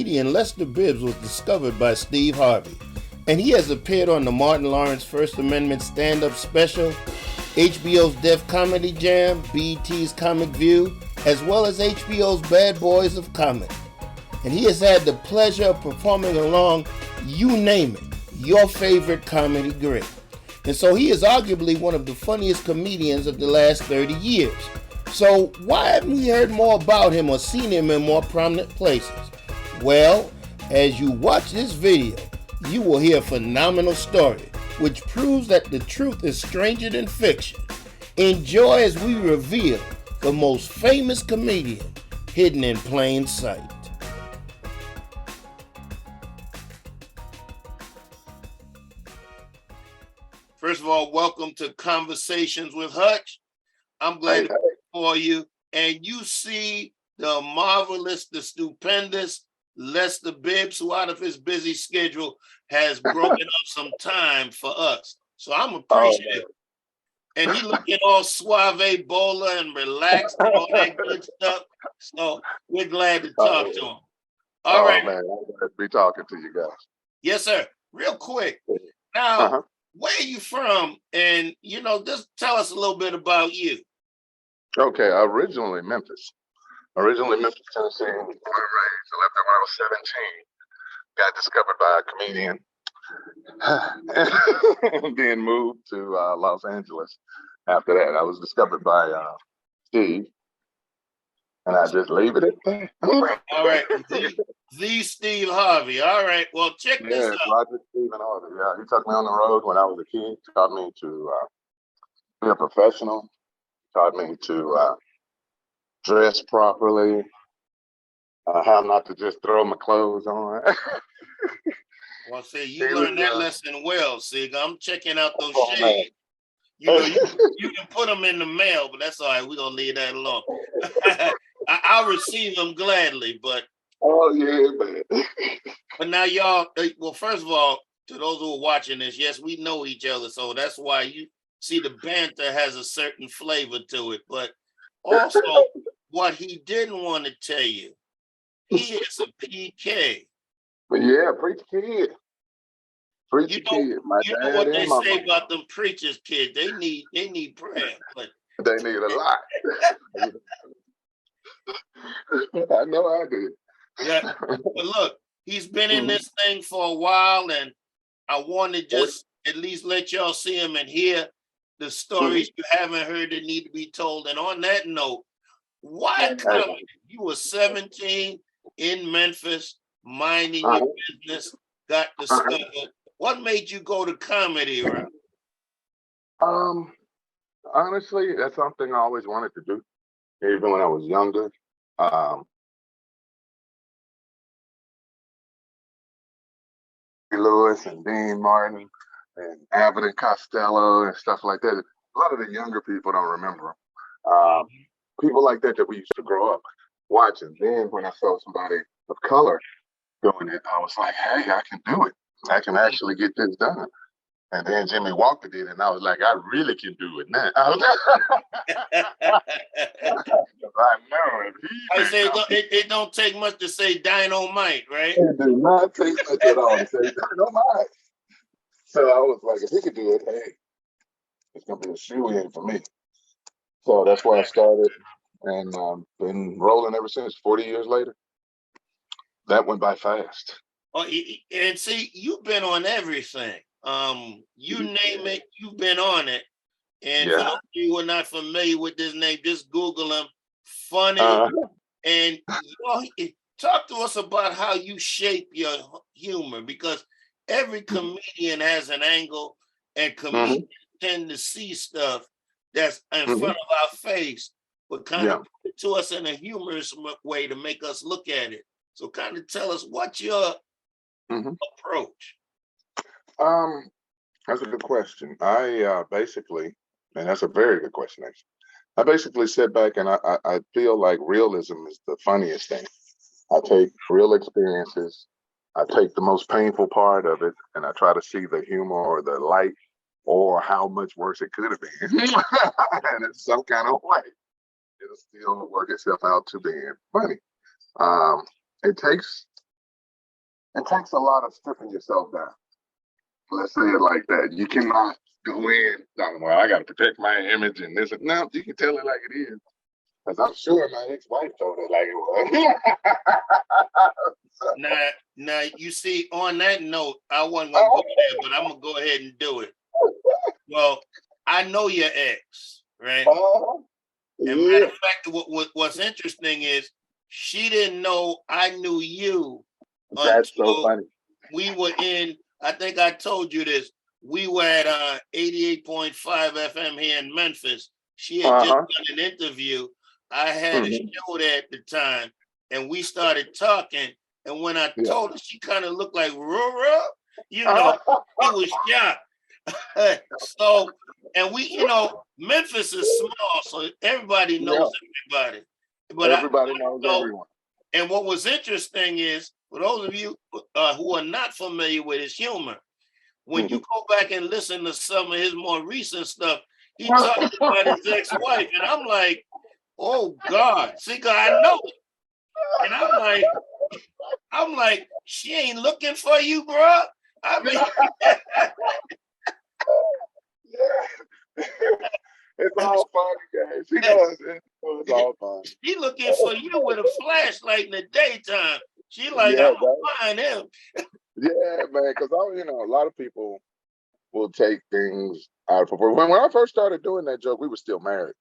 comedian Lester Bibbs was discovered by Steve Harvey, and he has appeared on the Martin Lawrence First Amendment stand-up special, HBO's Def Comedy Jam, BET's Comic View, as well as HBO's Bad Boys of Comedy. And he has had the pleasure of performing along, you name it, your favorite comedy great. And so he is arguably one of the funniest comedians of the last 30 years. So why haven't we heard more about him or seen him in more prominent places? Well, as you watch this video, you will hear a phenomenal story, which proves that the truth is stranger than fiction. Enjoy as we reveal the most famous comedian hidden in plain sight. First of all, welcome to Conversations with Hutch. I'm glad to be for you. And you see the marvelous, the stupendous Lester Bibbs, who out of his busy schedule has broken up some time for us. So I'm appreciative. And he looking all suave, bowler, and relaxed and all that good stuff. So we're glad to talk to him. All right. Man, I'm glad to be talking to you guys. Yes, sir. Real quick. Now, where are you from? And, just tell us a little bit about you. Okay, originally Memphis, Tennessee. Born and raised. I left there when I was 17. Got discovered by a comedian, and then moved to Los Angeles. After that, I was discovered by Steve, and I just leave it at that. All right, the Steve Harvey. All right, well, check this out. Roger Stephen Harvey. Yeah, he took me on the road when I was a kid. Taught me to be a professional. Taught me to dress properly, how not to just throw my clothes on. Well, see, you learned that lesson well, see. I'm checking out those shades. You can put them in the mail, but that's all right. We're going to leave that alone. I'll receive them gladly, but... Oh, yeah, man. But now, y'all, well, first of all, to those who are watching this, yes, we know each other, so that's why you see the banter has a certain flavor to it. But also, what he didn't want to tell you, he is a PK. Yeah, preach kid. Preach kid. You know what they say about them preachers, kid. They need prayer, but they need a lot. I know I did. Yeah, but look, he's been in this thing for a while, and I want to just at least let y'all see him and hear the stories you haven't heard that need to be told. And on that note, why comedy? You were 17 in Memphis, minding your business, got discovered. What made you go to comedy? Right? Honestly, that's something I always wanted to do, even when I was younger. Lewis and Dean Martin and Abbott and Costello and stuff like that. A lot of the younger people don't remember them. People like that we used to grow up watching. Then when I saw somebody of color doing it, I was like, hey, I can do it. I can actually get this done. And then Jimmy Walker did it, and I was like, I really can do it now. I know if I say it don't take much to say dynamite, right? It does not take much at all to say dynamite. So I was like, if he could do it, hey, it's gonna be a shoe-in for me. So that's where I started, and been rolling ever since. 40 years later, that went by fast. Oh, and see, you've been on everything. You name it, you've been on it. And for those of you who are not familiar with this name, just Google him. Funny. And talk to us about how you shape your humor, because every comedian has an angle, and comedians tend to see stuff that's in front of our face, but kind of put it to us in a humorous way to make us look at it. So kind of tell us what's your approach. That's a good question. I basically, and that's a very good question, actually. I basically sit back and I feel like realism is the funniest thing. I take real experiences, I take the most painful part of it, and I try to see the humor or the light or how much worse it could have been. And in some kind of way, it'll still work itself out to being funny. It takes it takes a lot of stripping yourself down. Let's say it like that. You cannot go in, well, I got to protect my image and this. No, you can tell it like it is. Because I'm sure my ex-wife told it like it was. Now, you see, on that note, I wasn't going to go there, but I'm going to go ahead and do it. Well, I know your ex, right? And matter of fact, what's interesting is she didn't know I knew you. That's so funny. We were in, I think I told you this, we were at 88.5 FM here in Memphis. She had just done an interview. I had a show there at the time, and we started talking. And when I told her, she kind of looked like, you know, he was shocked. So, and we, you know, Memphis is small, so everybody knows everybody. But everybody knows everyone. And what was interesting is, for those of you who are not familiar with his humor, when you go back and listen to some of his more recent stuff, he talks about his ex-wife, and I'm like, oh God, see, God, I know it. And I'm like, she ain't looking for you, bro. I mean, it's all fun, guys. She knows it's all fun. She looking for you with a flashlight in the daytime. She like, I'm gonna find him. Yeah, man, because a lot of people will take things out of proportion. When I first started doing that joke, we were still married.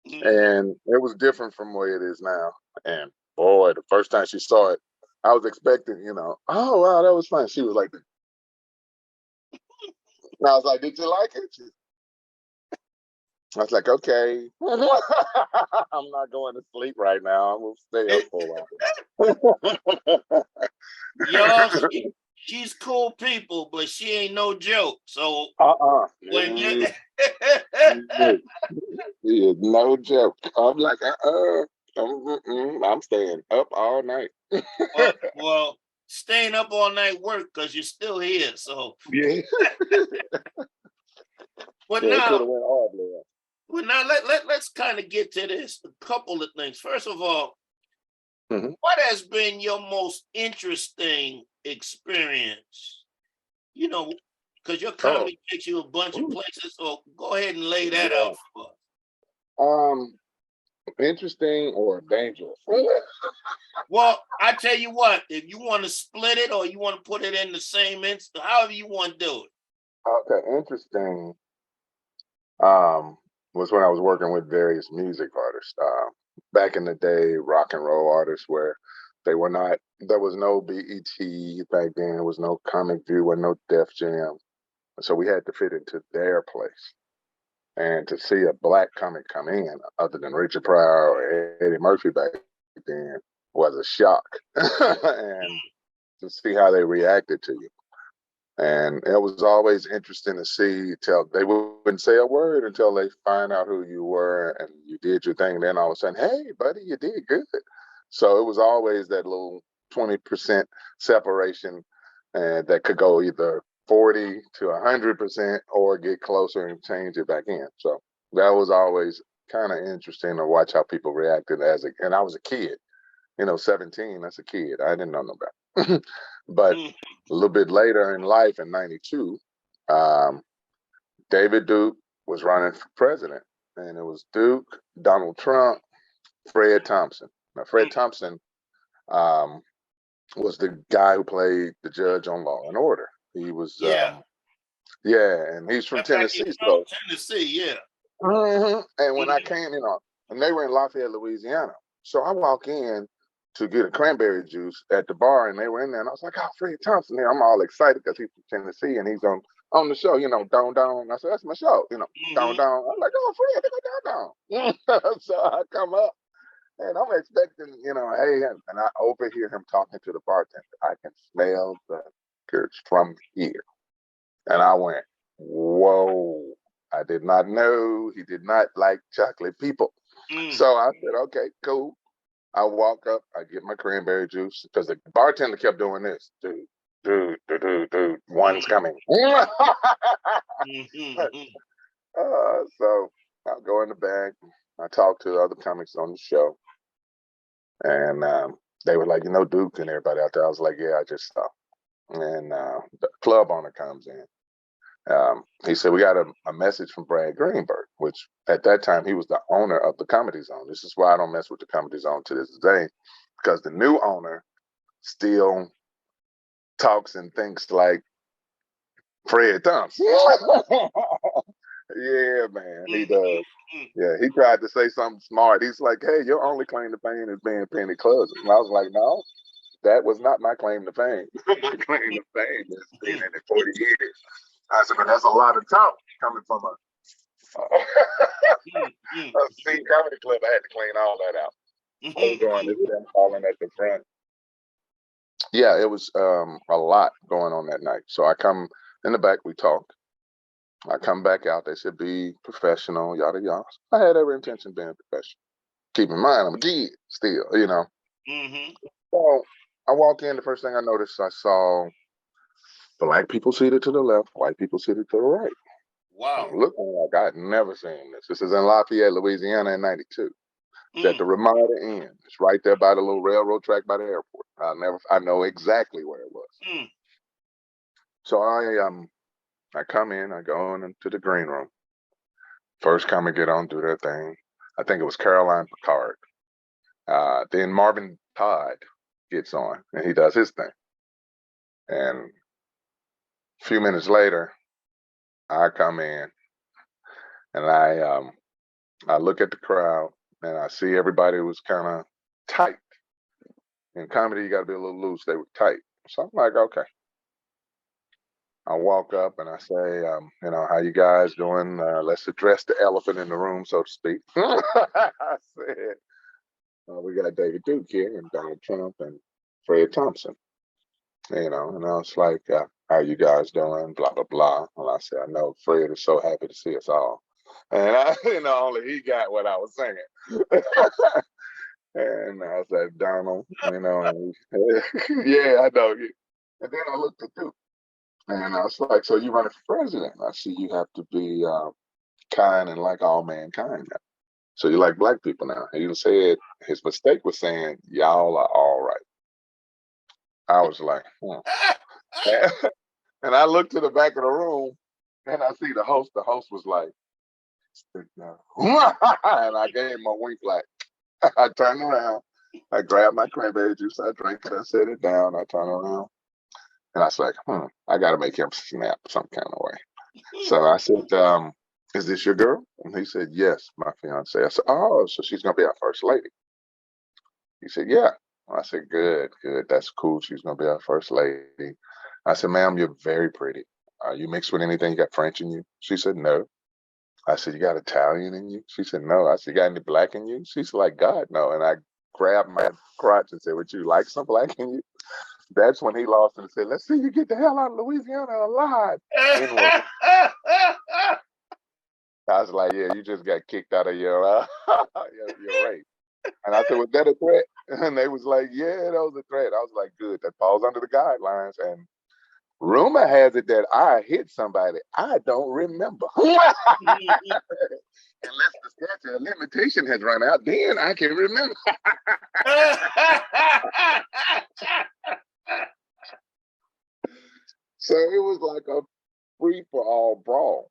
And it was different from the way it is now. And boy, the first time she saw it, I was expecting, oh, wow, that was fun. She was like, and I was like, did you like it? I was like, okay, I'm not going to sleep right now. I'm going to stay up for a while. Y'all, she's cool people, but she ain't no joke. So when you she is no joke. I'm like, I'm staying up all night. well, staying up all night work because you're still here. So yeah. But now let's kind of get to this. A couple of things. First of all, what has been your most interesting experience? Because your comedy takes you a bunch of places. So go ahead and lay that out for us. Interesting or dangerous? Well, I tell you what, if you want to split it or you want to put it in the same instant, however you want to do it. Okay, interesting. Was when I was working with various music artists. Back in the day, rock and roll artists where there was no BET back then, there was no Comic View, was no Def Jam. So we had to fit into their place. And to see a black comic come in, other than Richard Pryor or Eddie Murphy back then, was a shock. And to see how they reacted to you. And it was always interesting to see till they wouldn't say a word until they find out who you were and you did your thing. Then all of a sudden, hey, buddy, you did good. So it was always that little 20% separation that could go either 40 to 100% or get closer and change it back in. So that was always kind of interesting to watch how people reacted and I was a kid, 17, that's a kid. I didn't know no better. But a little bit later in life, in '92, David Duke was running for president, and it was Duke, Donald Trump, Fred Thompson. Now, Fred Thompson was the guy who played the judge on Law and Order. He was, and he's from Tennessee. So Tennessee, yeah. And when I came, and they were in Lafayette, Louisiana. So I walk in to get a cranberry juice at the bar, and they were in there, and I was like, oh, Fred Thompson here. I'm all excited because he's from Tennessee, and he's on the show, Don Don. I said, that's my show, Don Don. I'm like, oh, Fred, Don Don. So I come up, and I'm expecting, hey, and I overhear him talking to the bartender. I can smell the liquors from here. And I went, whoa. I did not know he did not like chocolate people. So I said, okay, cool. I walk up, I get my cranberry juice because the bartender kept doing this. Dude, one's coming. So I go in the back. I talk to the other comics on the show. And they were like, Duke and everybody out there. I was like, yeah, I just saw. and the club owner comes in. He said, we got a message from Brad Greenberg, which at that time he was the owner of the Comedy Zone. This is why I don't mess with the Comedy Zone to this day, because the new owner still talks and thinks like Fred Thompson. Yeah, man, he does. Yeah, he tried to say something smart. He's like, hey, your only claim to fame is being Penny Closet. And I was like, no, that was not my claim to fame. My claim to fame is being in it 40 years. I said, but that's a lot of talk coming from a C comedy club. I had to clean all that out. Going this them falling at the front. Yeah, it was a lot going on that night. So I come in the back, we talked. I come back out. They said, be professional, yada yada. I had every intention of being professional. Keep in mind, I'm a kid still, you know. So I walk in. The first thing I noticed, I saw black people seated to the left, white people seated to the right. Wow. Looking like I'd never seen this. This is in Lafayette, Louisiana in 92. It's at the Ramada Inn. It's right there by the little railroad track by the airport. I know exactly where it was. So I come in, I go into the green room. First come and get on, do their thing. I think it was Caroline Picard. Then Marvin Todd gets on and he does his thing. And a few minutes later, I come in and I look at the crowd and I see everybody was kind of tight. In comedy, you got to be a little loose. They were tight. So I'm like, okay. I walk up and I say, you know, how you guys doing? Let's address the elephant in the room, so to speak. I said, we got David Duke here and Donald Trump and Fred Thompson. You know, and I was like, how you guys doing? Blah, blah, blah. And I said, I know Fred is so happy to see us all. And you know, only he got what I was saying. And I said, Donald, you know, and yeah, I know. And then I looked at Duke. And I was like, so you running for president? I see you have to be kind and like all mankind now. So you like black people now. He said his mistake was saying, y'all are all right. I was like, And I looked to the back of the room and I see the host. The host was like, and I gave him a wink like, I turned around. I grabbed my cranberry juice. I drank it. I set it down. I turned around. And I was like, I got to make him snap some kind of way. So I said, is this your girl? And he said, yes, my fiance. I said, oh, so she's going to be our first lady. He said, yeah. I said, good. That's cool. She's going to be our first lady. I said, ma'am, you're very pretty. Are you mixed with anything? You got French in you? She said, no. I said, you got Italian in you? She said, no. I said, you got any black in you? She's like, God, no. And I grabbed my crotch and said, would you like some black in you? That's when he lost and said, let's see you get the hell out of Louisiana alive. I was like, yeah, you just got kicked out of your race. And I said, was that a threat? And they was like, yeah, that was a threat. I was like, good, that falls under the guidelines. And rumor has it that I hit somebody. I don't remember. Unless the statute of limitation has run out, then I can remember. So it was like a free-for-all brawl.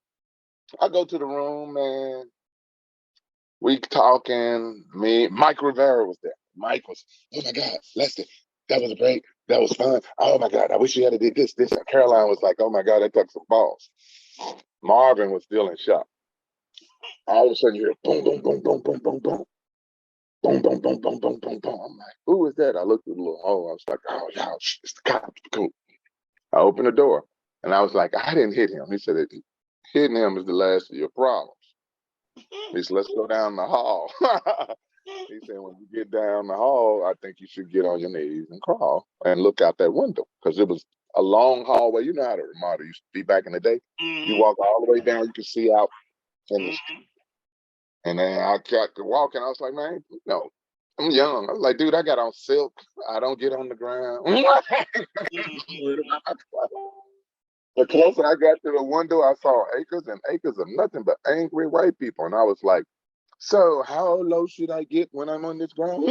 I go to the room, man. We talking. Mike Rivera was there. Mike was, oh my God, Lester, that was great. That was fun. Oh my God, I wish you had did this. And Caroline was like, oh my God, that took some balls. Marvin was still in shock. All of a sudden you hear boom, boom, boom, boom, boom, boom, boom. Boom, boom, boom, boom, boom, boom, boom. I'm like, who is that? I looked at the little hole. I was like, oh, yeah, it's the cop. Cool. I opened the door and I was like, I didn't hit him. He said, hitting him is the last of your problems. He said, let's go down the hall. He said, when you get down the hall, I think you should get on your knees and crawl and look out that window. Because it was a long hallway. You know how the Ramada used to be back in the day. You walk all the way down, you can see out in the street. And then I got to walking. I was like, man, no, I'm young. I was like, dude, I got on silk. I don't get on the ground. The closer I got to the window, I saw acres and acres of nothing but angry white people. And I was like, so how low should I get when I'm on this ground?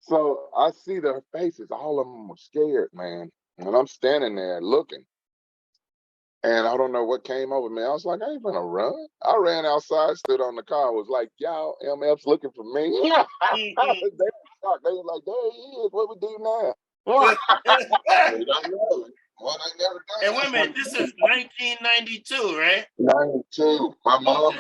So I see their faces. All of them were scared, man. And I'm standing there looking. And I don't know what came over me. I was like, I ain't gonna run. I ran outside, stood on the car, was like, y'all, MF's looking for me. They were shocked. They were like, there he is. What we do now? They don't know. Well, they never done. And wait a minute, this is 1992, right? 92. My mom,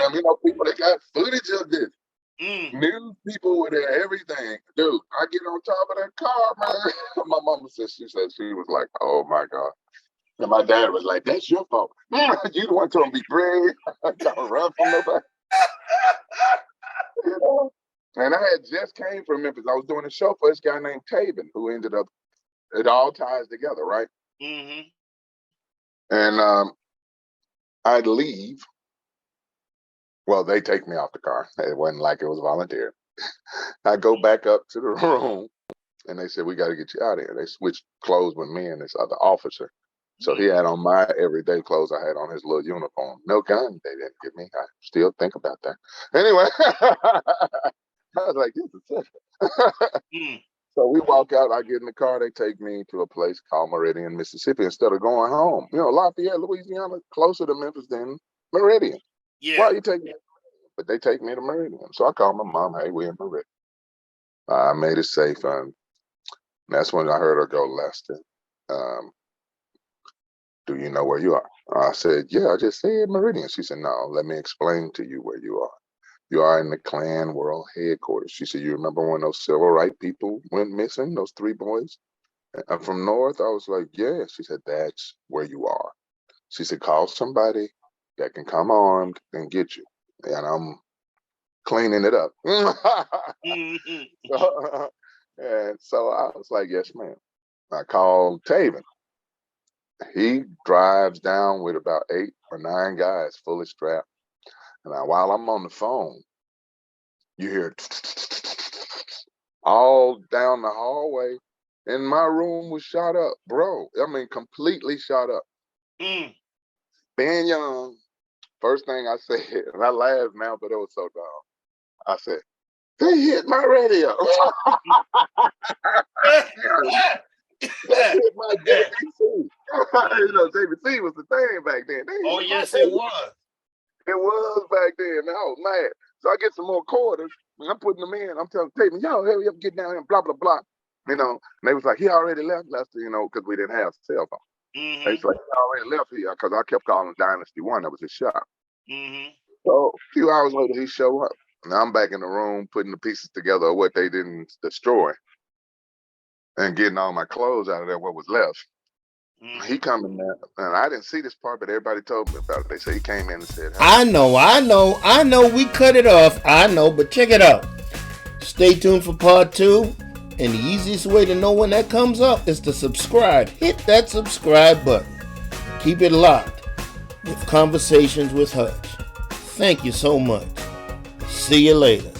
people that got footage of this. News people were there, everything. Dude, I get on top of that car, man. My mama said she was like, oh my God. And my dad was like, that's your fault. You the one told me be brave. Don't run from nobody. You know? And I had just came from Memphis. I was doing a show for this guy named Taven, who ended up, it all ties together, right? Mm-hmm. And I'd leave. Well, they take me off the car. It wasn't like it was volunteer. I go back up to the room, and they said, we got to get you out of here. They switched clothes with me and this other officer. So he had on my everyday clothes. I had on his little uniform. No gun they didn't give me. I still think about that. Anyway, I was like, this is So we walk out. I get in the car. They take me to a place called Meridian, Mississippi, instead of going home. Lafayette, Louisiana, closer to Memphis than Meridian. Yeah. Why you take me? But they take me to Meridian. So I called my mom. Hey, we in Meridian. I made it safe. And that's when I heard her go, Lester. Do you know where you are? I said, yeah, I just said Meridian. She said, no, let me explain to you where you are. You are in the Klan World Headquarters. She said, you remember when those civil rights people went missing, those 3 boys? I'm from North. I was like, yeah. She said, that's where you are. She said, call somebody that can come armed and get you. And I'm cleaning it up. And so I was like, yes, ma'am. I called Taven. He drives down with about 8 or 9 guys fully strapped. And while I'm on the phone, you hear all down the hallway. And my room was shot up, bro. I mean, completely shot up. Being young, first thing I said, and I laugh now, but it was so dumb. I said, they hit my radio. They hit my JVC. JVC was the thing back then. Oh, yes, it was. It was back then. I was mad. So I get some more quarters, and I'm putting them in. I'm telling Taven, yo, hurry up, get down here, blah, blah, blah. And they was like, he already left, Lester, because we didn't have cell phone. They was like, he already left here, because I kept calling Dynasty 1. That was his shop. So a few hours later, he showed up. And I'm back in the room putting the pieces together of what they didn't destroy and getting all my clothes out of there, what was left. He come in there, and I didn't see this part, but everybody told me about it. They say he came in and said, hey. I know, we cut it off. I know, but check it out. Stay tuned for part 2. And the easiest way to know when that comes up is to subscribe. Hit that subscribe button. Keep it locked with Conversations with Hutch. Thank you so much. See you later.